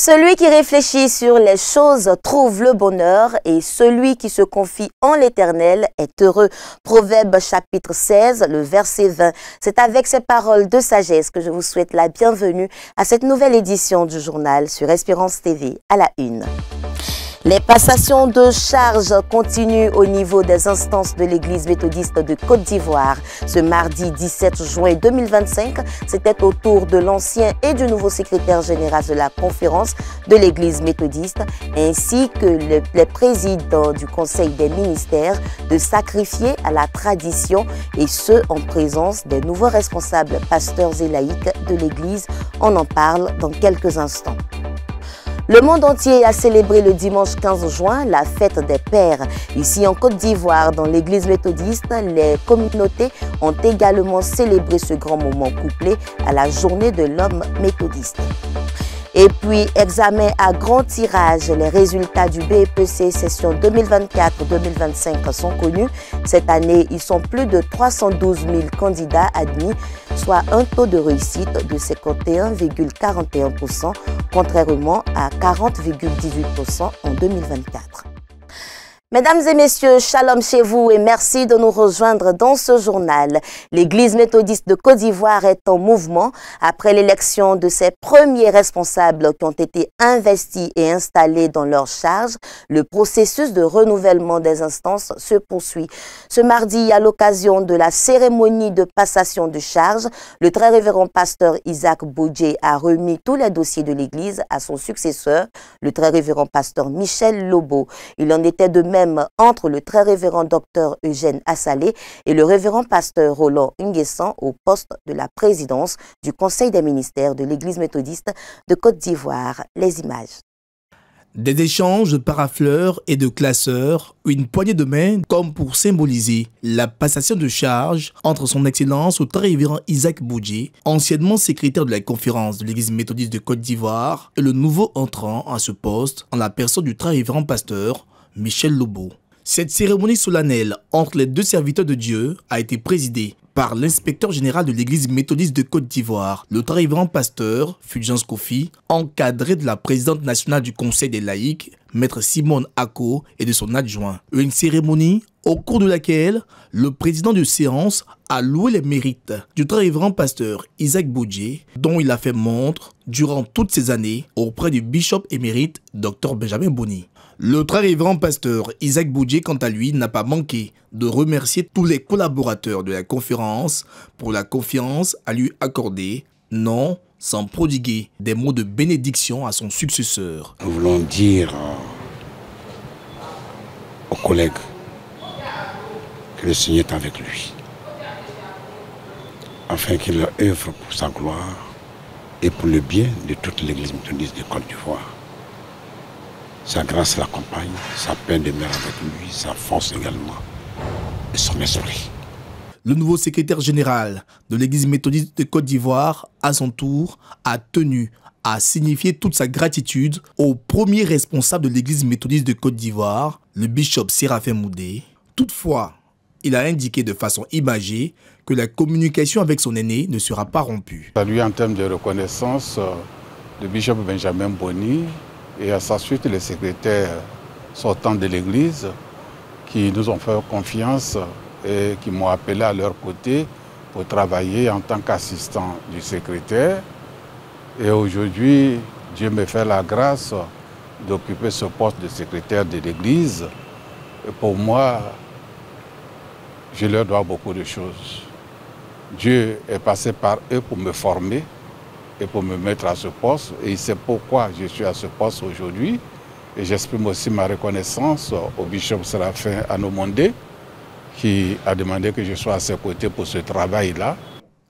Celui qui réfléchit sur les choses trouve le bonheur et celui qui se confie en l'Éternel est heureux. Proverbe chapitre 16, le verset 20. C'est avec ces paroles de sagesse que je vous souhaite la bienvenue à cette nouvelle édition du journal sur Espérance TV à la une. Les passations de charges continuent au niveau des instances de l'Église méthodiste de Côte d'Ivoire. Ce mardi 17 juin 2025, c'était au tour de l'ancien et du nouveau secrétaire général de la conférence de l'Église méthodiste, ainsi que les présidents du Conseil des ministères, de sacrifier à la tradition, et ce, en présence des nouveaux responsables pasteurs et laïcs de l'Église. On en parle dans quelques instants. Le monde entier a célébré le dimanche 15 juin la fête des pères. Ici en Côte d'Ivoire, dans l'église méthodiste, les communautés ont également célébré ce grand moment couplé à la journée de l'homme méthodiste. Et puis, examen à grand tirage, les résultats du BEPC session 2024-2025 sont connus. Cette année, ils sont plus de 312 000 candidats admis, soit un taux de réussite de 51,41%, contrairement à 40,18% en 2024. Mesdames et messieurs, shalom chez vous et merci de nous rejoindre dans ce journal. L'Église méthodiste de Côte d'Ivoire est en mouvement après l'élection de ses premiers responsables qui ont été investis et installés dans leurs charges. Le processus de renouvellement des instances se poursuit. Ce mardi, à l'occasion de la cérémonie de passation de charges, le très révérend pasteur Isaac Boudjé a remis tous les dossiers de l'Église à son successeur, le très révérend pasteur Michel Lobo. Il en était de même entre le très révérend docteur Eugène Assalé et le révérend pasteur Roland Nguessan au poste de la présidence du Conseil des ministères de l'Église méthodiste de Côte d'Ivoire. Les images. Des échanges de parafleurs et de classeurs, une poignée de main comme pour symboliser la passation de charge entre son Excellence le très révérend Isaac Boudjé, anciennement secrétaire de la conférence de l'Église méthodiste de Côte d'Ivoire, et le nouveau entrant à ce poste en la personne du très révérend pasteur Michel Lobo. Cette cérémonie solennelle entre les deux serviteurs de Dieu a été présidée par l'inspecteur général de l'Église méthodiste de Côte d'Ivoire, le très révérend pasteur Fulgence Kofi, encadré de la présidente nationale du Conseil des laïcs, maître Simone Ako, et de son adjoint. Une cérémonie au cours de laquelle le président de séance a loué les mérites du très révérend pasteur Isaac Boudjé, dont il a fait montre durant toutes ces années auprès du bishop émérite Dr Benjamin Boni. Le très révérend pasteur Isaac Boudjé, quant à lui, n'a pas manqué de remercier tous les collaborateurs de la conférence pour la confiance à lui accorder, non sans prodiguer des mots de bénédiction à son successeur. Nous voulons dire aux collègues que le Seigneur est avec lui, afin qu'il œuvre pour sa gloire et pour le bien de toute l'Église méthodiste de Côte d'Ivoire. Sa grâce l'accompagne, sa paix demeure avec lui, sa force également, et son esprit. Le nouveau secrétaire général de l'Église méthodiste de Côte d'Ivoire, à son tour, a tenu à signifier toute sa gratitude au premier responsable de l'Église méthodiste de Côte d'Ivoire, le bishop Séraphin Moudé. Toutefois, il a indiqué de façon imagée que la communication avec son aîné ne sera pas rompue. Salut en termes de reconnaissance, le bishop Benjamin Boni, et à sa suite les secrétaires sortants de l'Église qui nous ont fait confiance et qui m'ont appelé à leur côté pour travailler en tant qu'assistant du secrétaire. Et aujourd'hui, Dieu me fait la grâce d'occuper ce poste de secrétaire de l'Église. Et pour moi, je leur dois beaucoup de choses. Dieu est passé par eux pour me former et pour me mettre à ce poste. Et c'est pourquoi je suis à ce poste aujourd'hui. Et j'exprime aussi ma reconnaissance au bishop Séraphin Anomondé qui a demandé que je sois à ses côtés pour ce travail-là.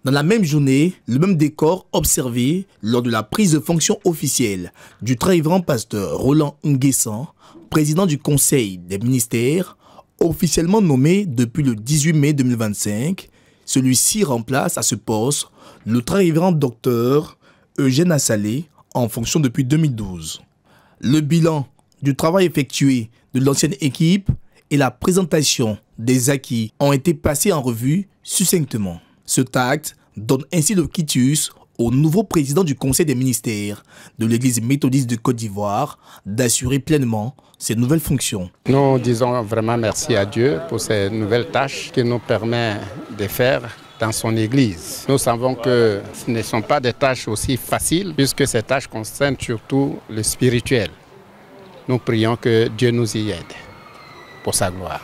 Dans la même journée, le même décor observé lors de la prise de fonction officielle du très révérend pasteur Roland Nguessan, président du Conseil des ministères, officiellement nommé depuis le 18 mai 2025. Celui-ci remplace à ce poste le très révérend docteur Eugène Assalé, en fonction depuis 2012. Le bilan du travail effectué de l'ancienne équipe et la présentation des acquis ont été passés en revue succinctement. Ce acte donne ainsi le quitus au nouveau président du Conseil des ministères de l'Église méthodiste de Côte d'Ivoire d'assurer pleinement ses nouvelles fonctions. Nous disons vraiment merci à Dieu pour ces nouvelles tâches qu'il nous permet de faire dans son Église. Nous savons que ce ne sont pas des tâches aussi faciles puisque ces tâches concernent surtout le spirituel. Nous prions que Dieu nous y aide pour sa gloire.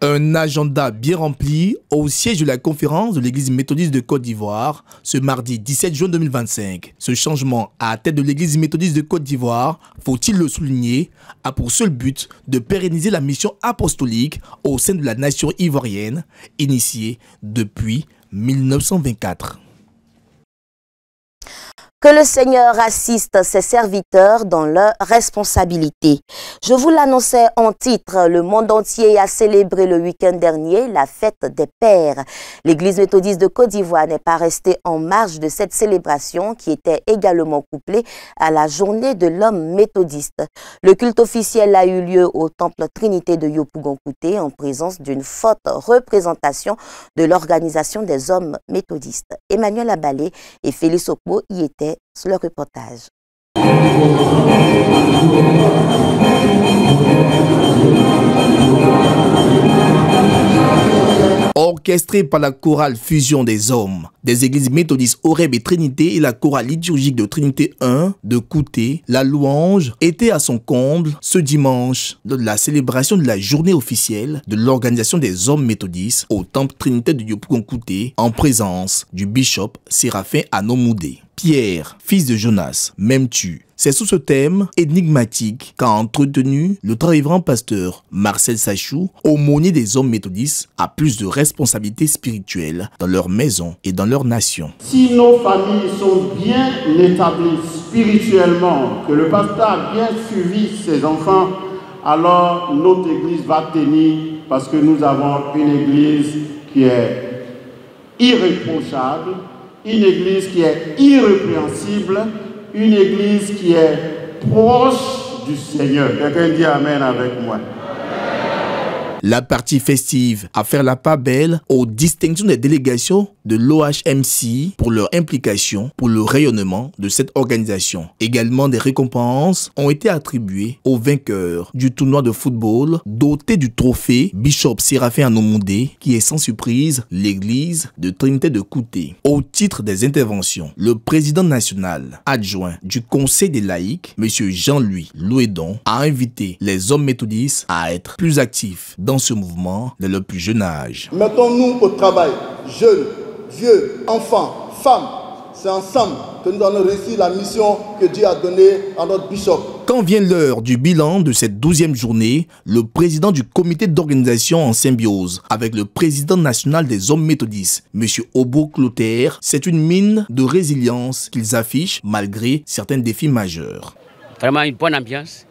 Un agenda bien rempli au siège de la conférence de l'Église méthodiste de Côte d'Ivoire ce mardi 17 juin 2025. Ce changement à la tête de l'Église méthodiste de Côte d'Ivoire, faut-il le souligner, a pour seul but de pérenniser la mission apostolique au sein de la nation ivoirienne, initiée depuis 1924. Que le Seigneur assiste ses serviteurs dans leurs responsabilités. Je vous l'annonçais en titre, le monde entier a célébré le week-end dernier la fête des pères. L'Église méthodiste de Côte d'Ivoire n'est pas restée en marge de cette célébration qui était également couplée à la journée de l'homme méthodiste. Le culte officiel a eu lieu au temple Trinité de Yopougon-Kouté en présence d'une forte représentation de l'organisation des hommes méthodistes. Emmanuel Abalé et Félix Okpo y étaient sur le reportage. Orchestré par la chorale Fusion des Hommes des églises méthodistes Horeb et Trinité et la chorale liturgique de Trinité 1 de Kouté, la louange était à son comble ce dimanche lors de la célébration de la journée officielle de l'organisation des hommes méthodistes au temple Trinité de Yopougon-Kouté en présence du bishop Séraphin Anomoudé. Pierre, fils de Jonas, m'aimes-tu? C'est sous ce thème énigmatique qu'a entretenu le très révérend pasteur Marcel Sachou, aumônier des hommes méthodistes, à plus de responsabilités spirituelles dans leur maison et dans leur nation. Si nos familles sont bien établies spirituellement, que le pasteur a bien suivi ses enfants, alors notre église va tenir parce que nous avons une église qui est irréprochable, une église qui est irrépréhensible, une église qui est proche du Seigneur. Quelqu'un dit Amen avec moi. La partie festive a fait la part belle aux distinctions des délégations de l'OHMC pour leur implication pour le rayonnement de cette organisation. Également, des récompenses ont été attribuées aux vainqueurs du tournoi de football doté du trophée Bishop Séraphin Anomoudé, qui est sans surprise l'église de Trinité de Kouté. Au titre des interventions, le président national adjoint du Conseil des laïcs, M. Jean-Louis Louédon, a invité les hommes méthodistes à être plus actifs dans ce mouvement dès le plus jeune âge. Mettons-nous au travail, jeunes, vieux, enfants, femmes. C'est ensemble que nous allons réussir la mission que Dieu a donnée à notre bishop. Quand vient l'heure du bilan de cette 12e journée, le président du comité d'organisation en symbiose avec le président national des hommes méthodistes, M. Obo Clotaire, c'est une mine de résilience qu'ils affichent malgré certains défis majeurs. Vraiment une bonne ambiance.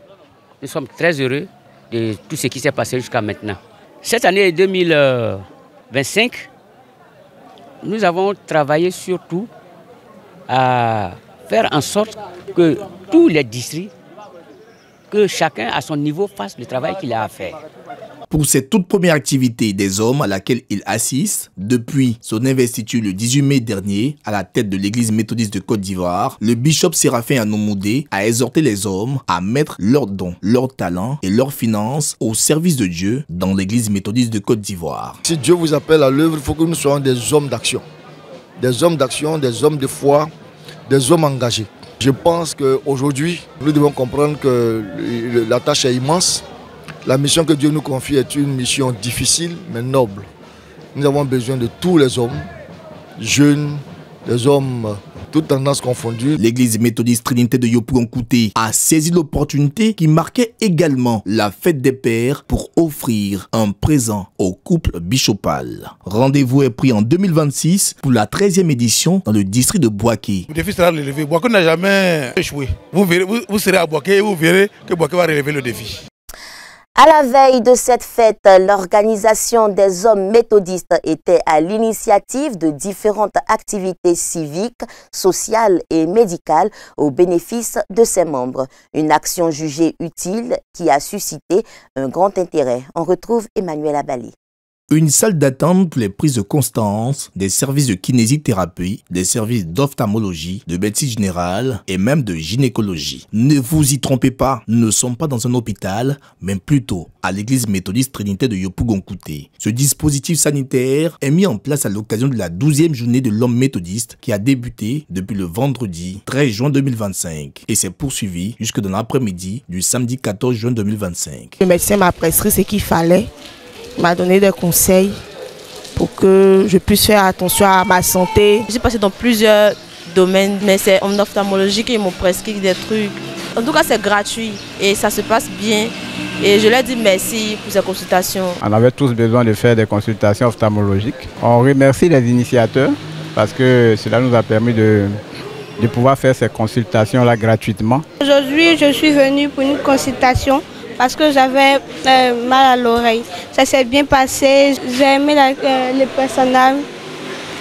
Nous sommes très heureux de tout ce qui s'est passé jusqu'à maintenant. Cette année 2025, nous avons travaillé surtout à faire en sorte que tous les districts, que chacun à son niveau fasse le travail qu'il a à faire. Pour cette toute première activité des hommes à laquelle il assiste, depuis son investiture le 18 mai dernier à la tête de l'église méthodiste de Côte d'Ivoire, le bishop Séraphin Anomoudé a exhorté les hommes à mettre leurs dons, leurs talents et leurs finances au service de Dieu dans l'église méthodiste de Côte d'Ivoire. Si Dieu vous appelle à l'œuvre, il faut que nous soyons des hommes d'action. Des hommes d'action, des hommes de foi, des hommes engagés. Je pense qu'aujourd'hui, nous devons comprendre que la tâche est immense. La mission que Dieu nous confie est une mission difficile mais noble. Nous avons besoin de tous les hommes, jeunes, des hommes, toutes tendances confondues. L'église méthodiste Trinité de Yopougon-Kouté a saisi l'opportunité qui marquait également la fête des pères pour offrir un présent au couple bishopal. Rendez-vous est pris en 2026 pour la 13e édition dans le district de Boaké. Le défi sera relevé. Boaké n'a jamais échoué. Vous serez à Boaké et vous verrez que Boaké va relever le défi. À la veille de cette fête, l'organisation des hommes méthodistes était à l'initiative de différentes activités civiques, sociales et médicales au bénéfice de ses membres. Une action jugée utile qui a suscité un grand intérêt. On retrouve Emmanuel Abalé. Une salle d'attente pour les prises de constance, des services de kinésithérapie, des services d'ophtalmologie, de médecine générale et même de gynécologie. Ne vous y trompez pas, nous ne sommes pas dans un hôpital, mais plutôt à l'église méthodiste Trinité de Yopougon-Kouté. Ce dispositif sanitaire est mis en place à l'occasion de la 12e journée de l'homme méthodiste qui a débuté depuis le vendredi 13 juin 2025 et s'est poursuivi jusque dans l'après-midi du samedi 14 juin 2025. Le médecin m'a prescrit ce qu'il fallait. M'a donné des conseils pour que je puisse faire attention à ma santé. J'ai passé dans plusieurs domaines, mais c'est en ophtalmologie qu'ils m'ont prescrit des trucs. En tout cas, c'est gratuit et ça se passe bien. Et je leur dis merci pour ces consultations. On avait tous besoin de faire des consultations ophtalmologiques. On remercie les initiateurs parce que cela nous a permis de pouvoir faire ces consultations-là gratuitement. Aujourd'hui, je suis venue pour une consultation parce que j'avais mal à l'oreille. Ça s'est bien passé, j'ai aimé le personnel.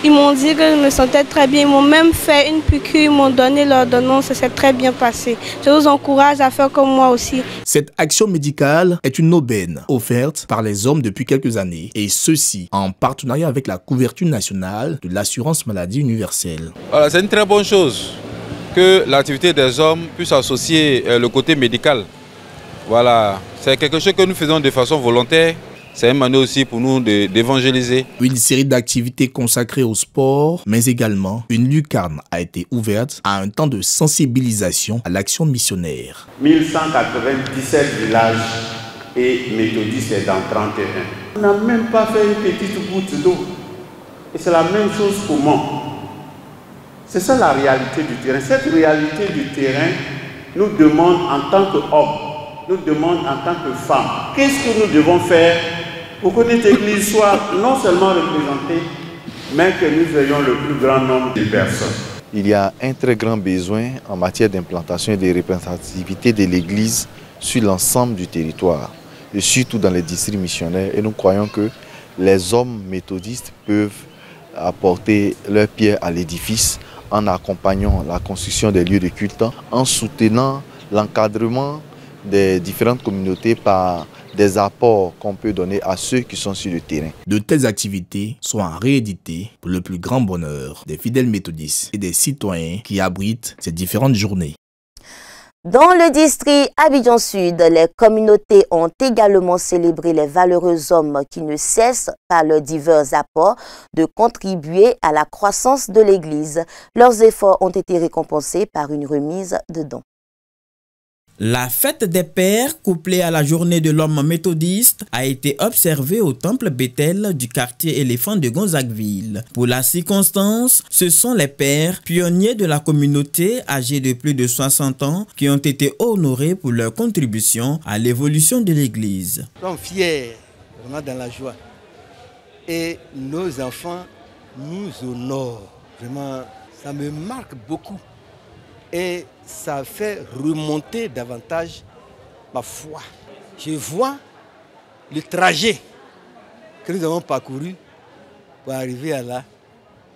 Ils m'ont dit que je me sentais très bien, ils m'ont même fait une piqûre, ils m'ont donné l'ordonnance, ça s'est très bien passé. Je vous encourage à faire comme moi aussi. Cette action médicale est une aubaine offerte par les hommes depuis quelques années, et ceci en partenariat avec la couverture nationale de l'assurance maladie universelle. Voilà, c'est une très bonne chose que l'activité des hommes puisse associer le côté médical. Voilà, c'est quelque chose que nous faisons de façon volontaire. C'est une manière aussi pour nous d'évangéliser. Une série d'activités consacrées au sport, mais également une lucarne a été ouverte à un temps de sensibilisation à l'action missionnaire. 1197 villages et méthodistes est dans 31. On n'a même pas fait une petite goutte d'eau. Et c'est la même chose pour moi. C'est ça la réalité du terrain. Cette réalité du terrain nous demande en tant qu'hommes, nous demande en tant que femmes, qu'est-ce que nous devons faire pour que notre Église soit non seulement représentée, mais que nous ayons le plus grand nombre de personnes. Il y a un très grand besoin en matière d'implantation et de représentativité de l'Église sur l'ensemble du territoire, et surtout dans les districts missionnaires. Et nous croyons que les hommes méthodistes peuvent apporter leur pierre à l'édifice en accompagnant la construction des lieux de culte, en soutenant l'encadrement des différentes communautés par des apports qu'on peut donner à ceux qui sont sur le terrain. De telles activités sont à rééditer pour le plus grand bonheur des fidèles méthodistes et des citoyens qui abritent ces différentes journées. Dans le district Abidjan Sud, les communautés ont également célébré les valeureux hommes qui ne cessent, par leurs divers apports, de contribuer à la croissance de l'Église. Leurs efforts ont été récompensés par une remise de dons. La fête des pères, couplée à la journée de l'homme méthodiste, a été observée au temple Bethel du quartier éléphant de Gonzagueville. Pour la circonstance, ce sont les pères pionniers de la communauté âgés de plus de 60 ans qui ont été honorés pour leur contribution à l'évolution de l'Église. Nous sommes fiers, vraiment dans la joie. Et nos enfants nous honorent. Vraiment, ça me marque beaucoup. Et ça fait remonter davantage ma foi. Je vois le trajet que nous avons parcouru pour arriver à là.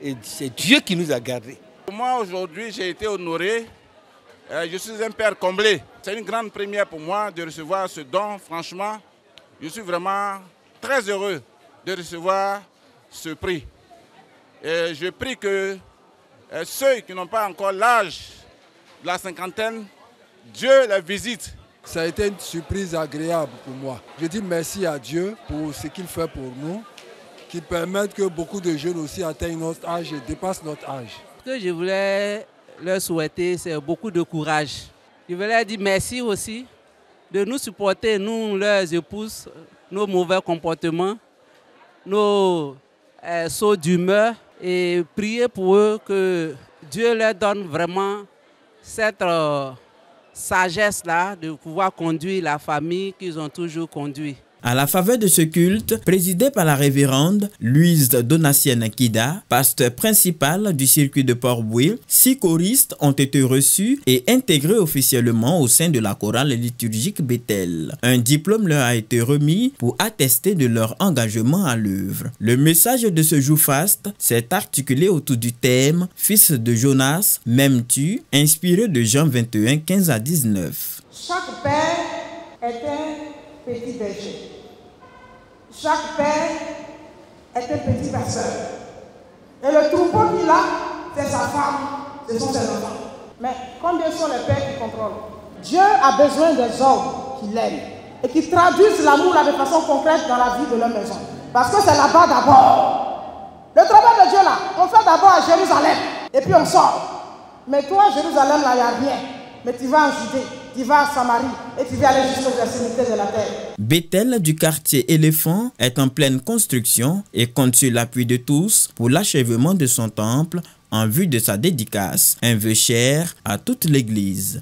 Et c'est Dieu qui nous a gardés. Moi, aujourd'hui, j'ai été honoré. Je suis un père comblé. C'est une grande première pour moi de recevoir ce don. Franchement, je suis vraiment très heureux de recevoir ce prix. Et je prie que ceux qui n'ont pas encore l'âge de la cinquantaine, Dieu les visite. Ça a été une surprise agréable pour moi. Je dis merci à Dieu pour ce qu'il fait pour nous, qui permettent que beaucoup de jeunes aussi atteignent notre âge et dépassent notre âge. Ce que je voulais leur souhaiter, c'est beaucoup de courage. Je voulais dire merci aussi de nous supporter, nous, leurs épouses, nos mauvais comportements, nos sauts d'humeur, et prier pour eux que Dieu leur donne vraiment cette sagesse-là de pouvoir conduire la famille qu'ils ont toujours conduit. À la faveur de ce culte, présidé par la révérende Louise Donatienne Kida, pasteur principal du circuit de Port-Bouil, 6 choristes ont été reçus et intégrés officiellement au sein de la chorale liturgique Bethel. Un diplôme leur a été remis pour attester de leur engagement à l'œuvre. Le message de ce jour faste s'est articulé autour du thème « Fils de Jonas, m'aimes-tu ?» inspiré de Jean 21, 15 à 19. Chaque père est un petit berger. Chaque père est un petit personne. Et le troupeau qu'il a, c'est sa femme, ce sont ses enfants. Mais combien sont les pères qui contrôlent? Dieu a besoin des hommes qui l'aiment et qui traduisent l'amour de façon concrète dans la vie de leur maison. Parce que c'est là-bas d'abord. Le travail de Dieu là, on fait d'abord à Jérusalem et puis on sort. Mais toi, Jérusalem là, il n'y a rien. Mais tu vas en Judée, tu vas à Samarie et tu vas aller jusqu'aux extrémités de la terre. Bethel du quartier Éléphant est en pleine construction et compte sur l'appui de tous pour l'achèvement de son temple en vue de sa dédicace, un vœu cher à toute l'Église.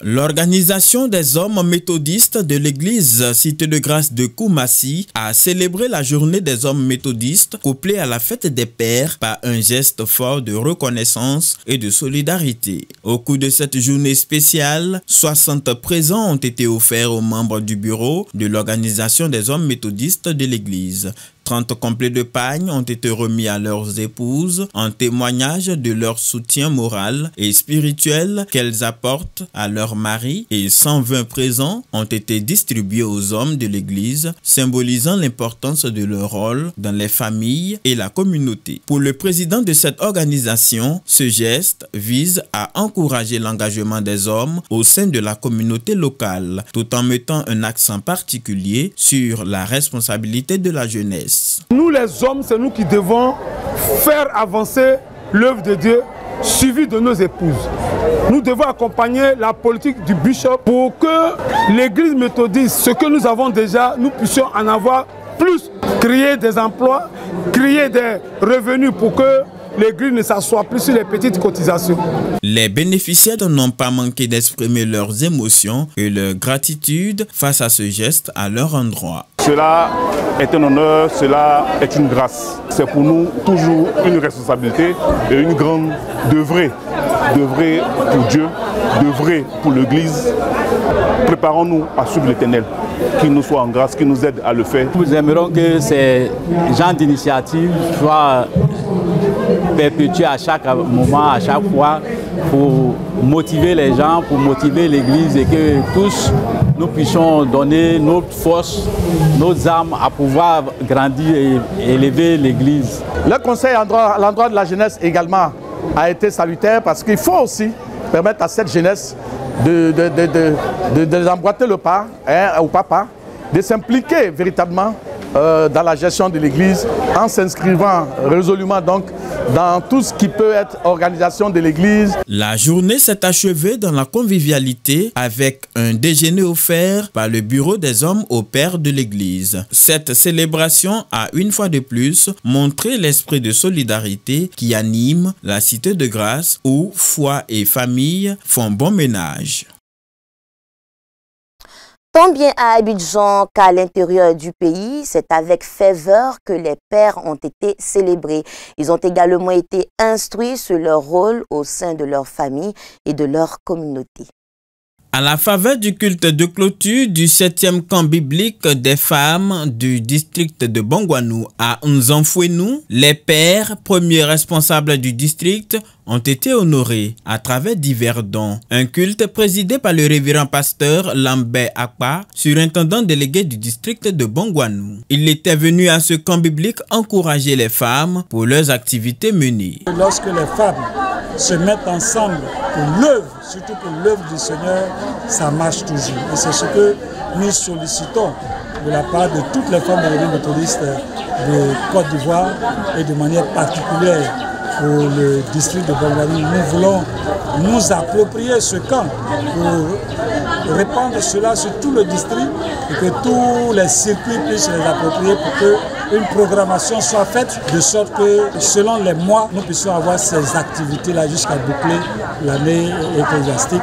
L'organisation des hommes méthodistes de l'église Cité de Grâce de Koumassi a célébré la journée des hommes méthodistes couplée à la fête des pères par un geste fort de reconnaissance et de solidarité. Au cours de cette journée spéciale, 60 présents ont été offerts aux membres du bureau de l'organisation des hommes méthodistes de l'église. 30 complets de pagne ont été remis à leurs épouses en témoignage de leur soutien moral et spirituel qu'elles apportent à leur mari et 120 présents ont été distribués aux hommes de l'église, symbolisant l'importance de leur rôle dans les familles et la communauté. Pour le président de cette organisation, ce geste vise à encourager l'engagement des hommes au sein de la communauté locale, tout en mettant un accent particulier sur la responsabilité de la jeunesse. Nous les hommes, c'est nous qui devons faire avancer l'œuvre de Dieu, suivi de nos épouses. Nous devons accompagner la politique du bishop pour que l'église méthodiste, ce que nous avons déjà, nous puissions en avoir plus, créer des emplois, créer des revenus pour que l'église ne s'assoie plus sur les petites cotisations. Les bénéficiaires n'ont pas manqué d'exprimer leurs émotions et leur gratitude face à ce geste à leur endroit. Cela est un honneur, cela est une grâce. C'est pour nous toujours une responsabilité et une grande d'œuvrer pour Dieu, d'œuvrer pour l'Église. Préparons-nous à suivre l'Éternel, qu'il nous soit en grâce, qu'il nous aide à le faire. Nous aimerions que ces genres d'initiatives soient perpétuées à chaque moment, à chaque fois, pour motiver les gens, pour motiver l'Église et que tous nous puissions donner notre force, nos âmes à pouvoir grandir et élever l'Église. Le conseil à l'endroit de la jeunesse également a été salutaire parce qu'il faut aussi permettre à cette jeunesse de les emboîter le pas, au papa, de s'impliquer véritablement dans la gestion de l'Église en s'inscrivant résolument donc dans tout ce qui peut être organisation de l'Église. La journée s'est achevée dans la convivialité avec un déjeuner offert par le bureau des hommes au père de l'Église. Cette célébration a une fois de plus montré l'esprit de solidarité qui anime la Cité de Grâce où foi et famille font bon ménage. Tant bien à Abidjan qu'à l'intérieur du pays, c'est avec ferveur que les pères ont été célébrés. Ils ont également été instruits sur leur rôle au sein de leur famille et de leur communauté. À la faveur du culte de clôture du 7e camp biblique des femmes du district de Bongwanou à Nzanfouenou, les pères, premiers responsables du district, ont été honorés à travers divers dons. Un culte présidé par le révérend pasteur Lambert Akpa, surintendant délégué du district de Bongwanou. Il était venu à ce camp biblique encourager les femmes pour leurs activités menées. Lorsque les femmes se mettent ensemble pour l'œuvre, surtout pour l'œuvre du Seigneur, ça marche toujours. Et c'est ce que nous sollicitons de la part de toutes les femmes de l'église méthodiste de Côte d'Ivoire et de manière particulière pour le district de Bongwanou. Nous voulons nous approprier ce camp pour répandre cela sur tout le district et que tous les circuits puissent les approprier pour qu'une programmation soit faite de sorte que selon les mois, nous puissions avoir ces activités-là jusqu'à boucler l'année ecclésiastique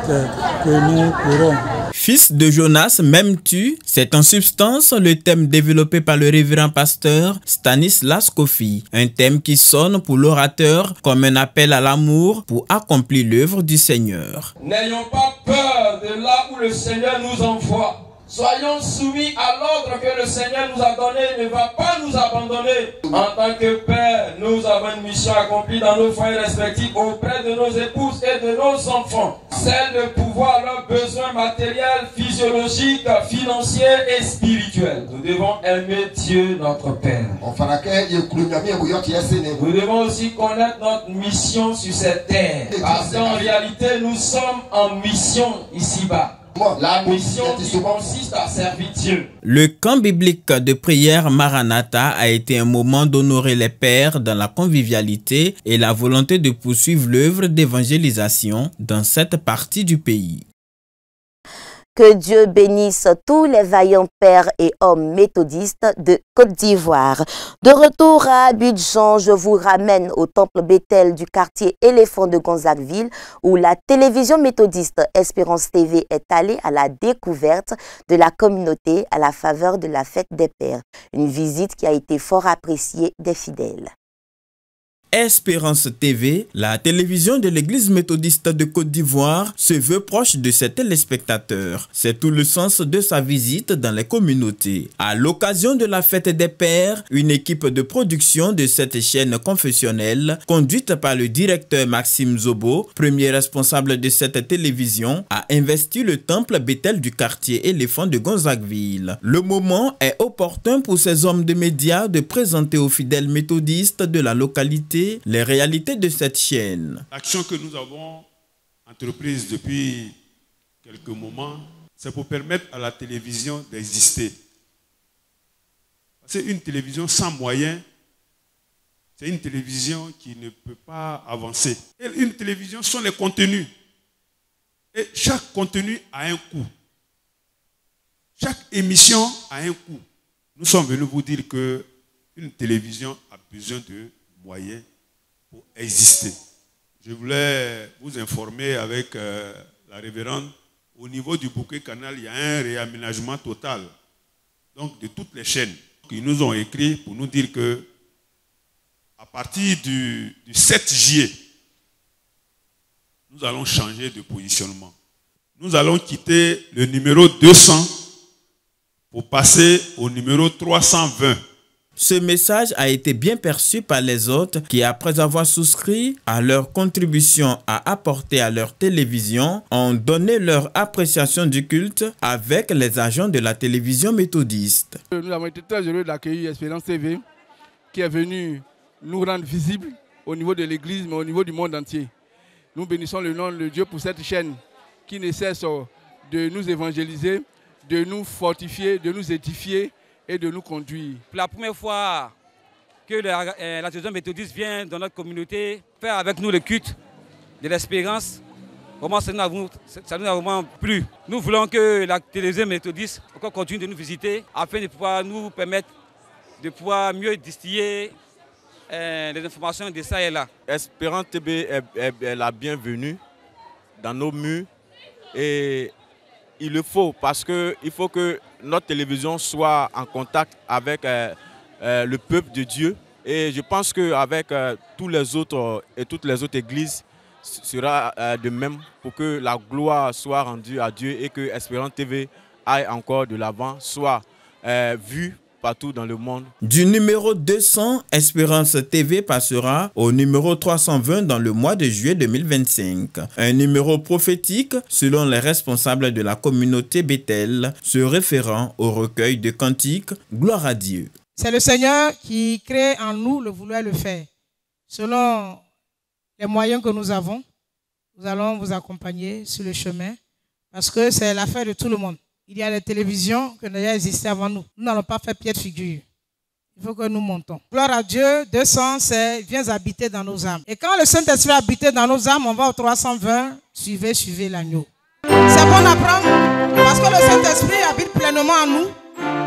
que nous courons. Fils de Jonas, m'aimes-tu? C'est en substance le thème développé par le révérend pasteur Stanislas Kofi. Un thème qui sonne pour l'orateur comme un appel à l'amour pour accomplir l'œuvre du Seigneur. N'ayons pas peur de là où le Seigneur nous envoie. Soyons soumis à l'ordre que le Seigneur nous a donné. Il ne va pas nous abandonner. En tant que père, nous avons une mission accomplie dans nos foyers respectifs auprès de nos épouses et de nos enfants. celle de pouvoir leurs besoins matériels, physiologiques, financiers et spirituels. Nous devons aimer Dieu notre Père. Nous devons aussi connaître notre mission sur cette terre. Parce qu'en réalité, nous sommes en mission ici-bas. La mission qui consiste à servir Dieu. Le camp biblique de prière Maranatha a été un moment d'honorer les pères dans la convivialité et la volonté de poursuivre l'œuvre d'évangélisation dans cette partie du pays. Que Dieu bénisse tous les vaillants pères et hommes méthodistes de Côte d'Ivoire. De retour à Abidjan, je vous ramène au temple Bethel du quartier Éléphant de Gonzagueville, où la télévision méthodiste Espérance TV est allée à la découverte de la communauté à la faveur de la fête des pères. Une visite qui a été fort appréciée des fidèles. Espérance TV, la télévision de l'église méthodiste de Côte d'Ivoire, se veut proche de ses téléspectateurs. C'est tout le sens de sa visite dans les communautés. À l'occasion de la fête des pères, une équipe de production de cette chaîne confessionnelle, conduite par le directeur Maxime Zobo, premier responsable de cette télévision, a investi le temple Bethel du quartier Éléphant de Gonzagueville. Le moment est opportun pour ces hommes de médias de présenter aux fidèles méthodistes de la localité les réalités de cette chaîne. L'action que nous avons entreprise depuis quelques moments, c'est pour permettre à la télévision d'exister. C'est une télévision sans moyens, c'est une télévision qui ne peut pas avancer. Et une télévision sont les contenus. Et chaque contenu a un coût. Chaque émission a un coût. Nous sommes venus vous dire qu'une télévision a besoin de moyens pour exister. Je voulais vous informer avec la révérende, au niveau du bouquet canal, il y a un réaménagement total. Donc de toutes les chaînes qui nous ont écrit pour nous dire que à partir du 7 juillet, nous allons changer de positionnement. Nous allons quitter le numéro 200 pour passer au numéro 320. Ce message a été bien perçu par les autres qui, après avoir souscrit à leur contribution à apporter à leur télévision, ont donné leur appréciation du culte avec les agents de la télévision méthodiste. Nous avons été très heureux d'accueillir Espérance TV qui est venue nous rendre visibles au niveau de l'église mais au niveau du monde entier. Nous bénissons le nom de Dieu pour cette chaîne qui ne cesse de nous évangéliser, de nous fortifier, de nous édifier et de nous conduire. Pour la première fois que la télévision méthodiste vient dans notre communauté faire avec nous le culte de l'espérance, vraiment ça nous a vraiment plu. Nous voulons que la télévision méthodiste encore continue de nous visiter afin de pouvoir nous permettre de pouvoir mieux distiller les informations de ça et là. Espérance TV est la bienvenue dans nos murs et il le faut parce qu'il faut que notre télévision soit en contact avec le peuple de Dieu. Et je pense qu'avec tous les autres et toutes les autres églises, sera de même pour que la gloire soit rendue à Dieu et que Espérance TV aille encore de l'avant, soit vue partout dans le monde. Du numéro 200, Espérance TV passera au numéro 320 dans le mois de juillet 2025. Un numéro prophétique selon les responsables de la communauté Bethel, se référant au recueil de cantiques « Gloire à Dieu ». C'est le Seigneur qui crée en nous le vouloir le faire. Selon les moyens que nous avons, nous allons vous accompagner sur le chemin parce que c'est l'affaire de tout le monde. Il y a des télévisions qui ont déjà existé avant nous. Nous n'allons pas faire pied de figure. Il faut que nous montons. Gloire à Dieu, 200, c'est viens habiter dans nos âmes. Et quand le Saint-Esprit habite dans nos âmes, on va au 320, suivez l'agneau. C'est bon à prendre parce que le Saint-Esprit habite pleinement en nous.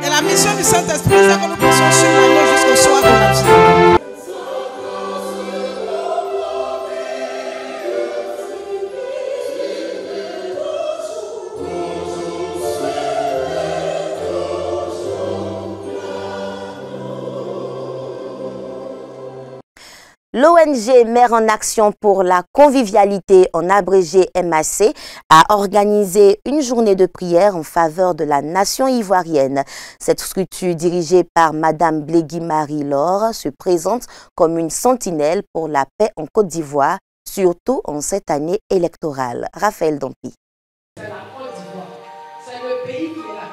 Et la mission du Saint-Esprit, c'est que nous puissions suivre l'agneau jusqu'au soir de la vie. L'ONG Mère en Action pour la Convivialité, en abrégé MAC, a organisé une journée de prière en faveur de la nation ivoirienne. Cette structure dirigée par Madame Blégui Marie Laure se présente comme une sentinelle pour la paix en Côte d'Ivoire surtout en cette année électorale. Raphaël Dompi. C'est la Côte d'Ivoire, c'est le pays qui est là.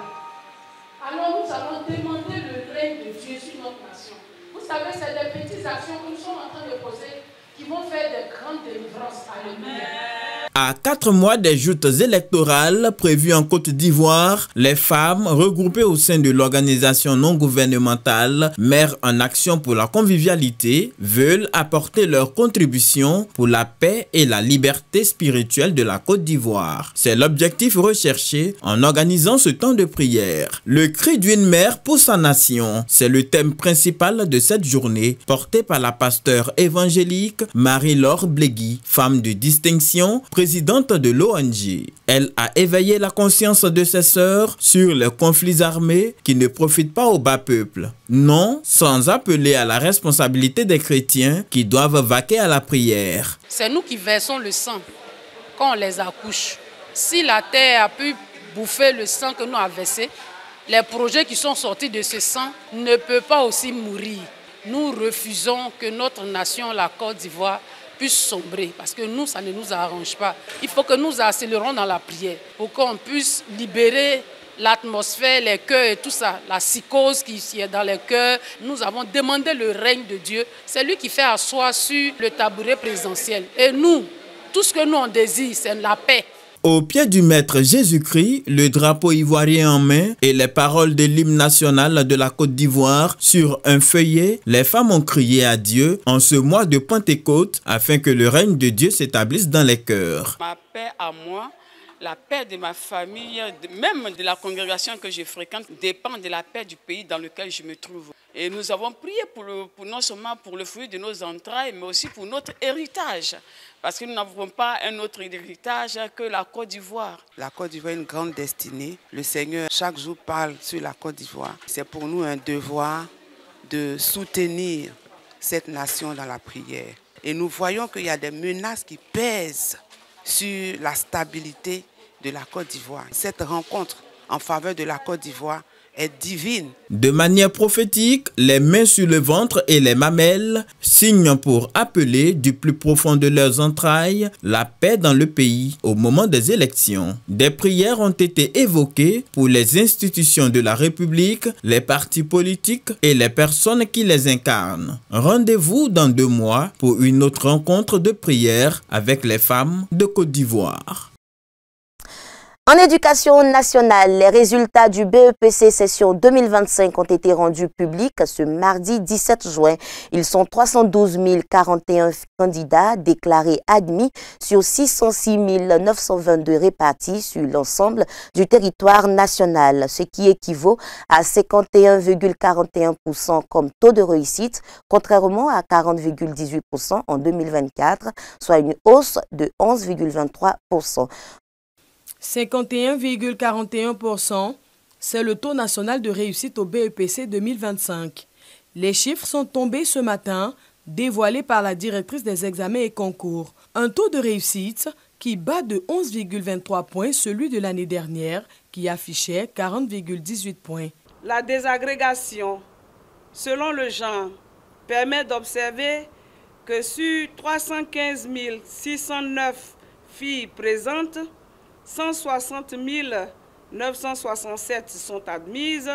Alors nous allons demander le règne de Dieu sur notre nation. Vous savez, c'est des petites actions que nous sommes en train de poser qui vont faire des grandes délivrances. Alléluia. À 4 mois des joutes électorales prévues en Côte d'Ivoire, les femmes regroupées au sein de l'organisation non gouvernementale Mères en Action pour la Convivialité veulent apporter leur contribution pour la paix et la liberté spirituelle de la Côte d'Ivoire. C'est l'objectif recherché en organisant ce temps de prière. Le cri d'une mère pour sa nation, c'est le thème principal de cette journée, porté par la pasteure évangélique Marie-Laure Blégui, femme de distinction, présidente de l'ONG. Elle a éveillé la conscience de ses sœurs sur les conflits armés qui ne profitent pas au bas peuple. Non, sans appeler à la responsabilité des chrétiens qui doivent vaquer à la prière. C'est nous qui versons le sang quand on les accouche. Si la terre a pu bouffer le sang que nous avons versé, les projets qui sont sortis de ce sang ne peuvent pas aussi mourir. Nous refusons que notre nation, la Côte d'Ivoire, puisse sombrer, parce que nous, ça ne nous arrange pas. Il faut que nous accélérons dans la prière pour qu'on puisse libérer l'atmosphère, les cœurs et tout ça, la psychose qui est dans les cœurs. Nous avons demandé le règne de Dieu. C'est lui qui fait asseoir sur le tabouret présidentiel. Et nous, tout ce que nous on désire, c'est la paix. Au pied du Maître Jésus-Christ, le drapeau ivoirien en main et les paroles de l'hymne national de la Côte d'Ivoire sur un feuillet, les femmes ont crié à Dieu en ce mois de Pentecôte afin que le règne de Dieu s'établisse dans les cœurs. Ma paix à moi, la paix de ma famille, même de la congrégation que je fréquente, dépend de la paix du pays dans lequel je me trouve. Et nous avons prié pour non seulement pour le fruit de nos entrailles, mais aussi pour notre héritage. Parce que nous n'avons pas un autre héritage que la Côte d'Ivoire. La Côte d'Ivoire a une grande destinée. Le Seigneur, chaque jour, parle sur la Côte d'Ivoire. C'est pour nous un devoir de soutenir cette nation dans la prière. Et nous voyons qu'il y a des menaces qui pèsent sur la stabilité de la Côte d'Ivoire. Cette rencontre en faveur de la Côte d'Ivoire est divine. De manière prophétique, les mains sur le ventre et les mamelles, signe pour appeler du plus profond de leurs entrailles la paix dans le pays au moment des élections. Des prières ont été évoquées pour les institutions de la République, les partis politiques et les personnes qui les incarnent. Rendez-vous dans 2 mois pour une autre rencontre de prière avec les femmes de Côte d'Ivoire. En éducation nationale, les résultats du BEPC session 2025 ont été rendus publics ce mardi 17 juin. Ils sont 312 041 candidats déclarés admis sur 606 922 répartis sur l'ensemble du territoire national, ce qui équivaut à 51,41% comme taux de réussite, contrairement à 40,18% en 2024, soit une hausse de 11,23%. 51,41%, c'est le taux national de réussite au BEPC 2025. Les chiffres sont tombés ce matin, dévoilés par la directrice des examens et concours. Un taux de réussite qui bat de 11,23 points celui de l'année dernière, qui affichait 40,18 points. La désagrégation, selon le genre, permet d'observer que sur 315 609 filles présentes, 160 967 sont admises,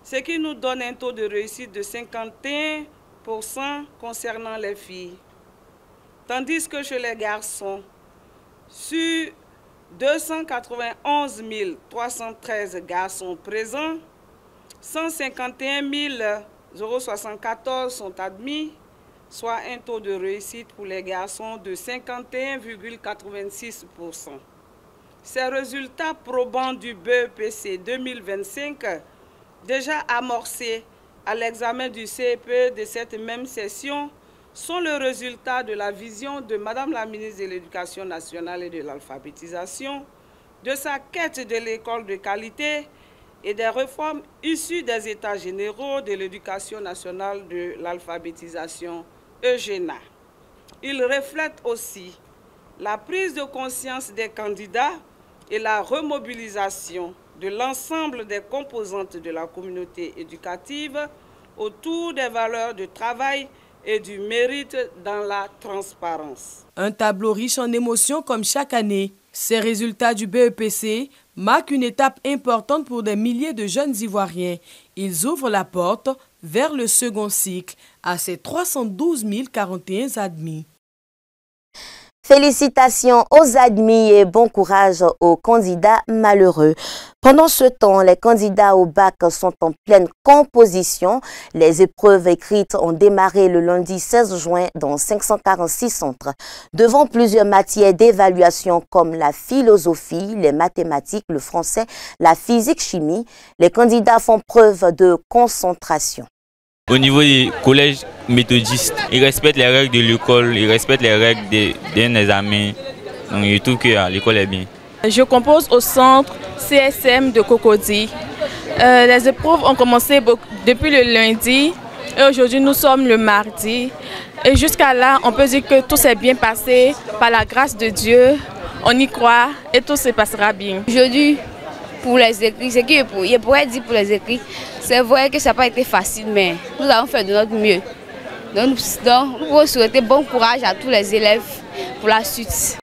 ce qui nous donne un taux de réussite de 51% concernant les filles. Tandis que chez les garçons, sur 291 313 garçons présents, 151 074 sont admis, soit un taux de réussite pour les garçons de 51,86%. Ces résultats probants du BEPC 2025, déjà amorcés à l'examen du CEPE de cette même session, sont le résultat de la vision de Madame la ministre de l'Éducation nationale et de l'alphabétisation, de sa quête de l'école de qualité et des réformes issues des États généraux de l'Éducation nationale de l'alphabétisation, EGENA. Il reflète aussi la prise de conscience des candidats et la remobilisation de l'ensemble des composantes de la communauté éducative autour des valeurs de travail et du mérite dans la transparence. Un tableau riche en émotions comme chaque année. Ces résultats du BEPC marquent une étape importante pour des milliers de jeunes Ivoiriens. Ils ouvrent la porte vers le second cycle à ces 312 041 admis. Félicitations aux admis et bon courage aux candidats malheureux. Pendant ce temps, les candidats au bac sont en pleine composition. Les épreuves écrites ont démarré le lundi 16 juin dans 546 centres. Devant plusieurs matières d'évaluation comme la philosophie, les mathématiques, le français, la physique-chimie, les candidats font preuve de concentration. Au niveau des collèges méthodistes, ils respectent les règles de l'école, ils respectent les règles d'un examen. Donc je trouve que l'école est bien. Je compose au centre CSM de Cocody. Les épreuves ont commencé depuis le lundi et aujourd'hui nous sommes le mardi. Et jusqu'à là, on peut dire que tout s'est bien passé par la grâce de Dieu. On y croit et tout se passera bien. Aujourd'hui, pour les écrits, ce que je pourrais dire pour les écrits, c'est vrai que ça n'a pas été facile, mais nous avons fait de notre mieux. Donc nous pouvons souhaiter bon courage à tous les élèves pour la suite.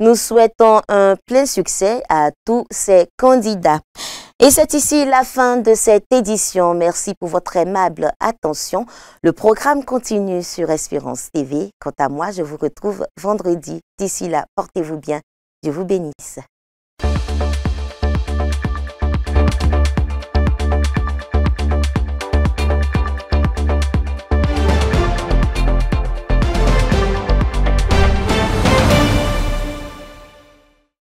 Nous souhaitons un plein succès à tous ces candidats. Et c'est ici la fin de cette édition. Merci pour votre aimable attention. Le programme continue sur Espérance TV. Quant à moi, je vous retrouve vendredi. D'ici là, portez-vous bien. Dieu vous bénisse.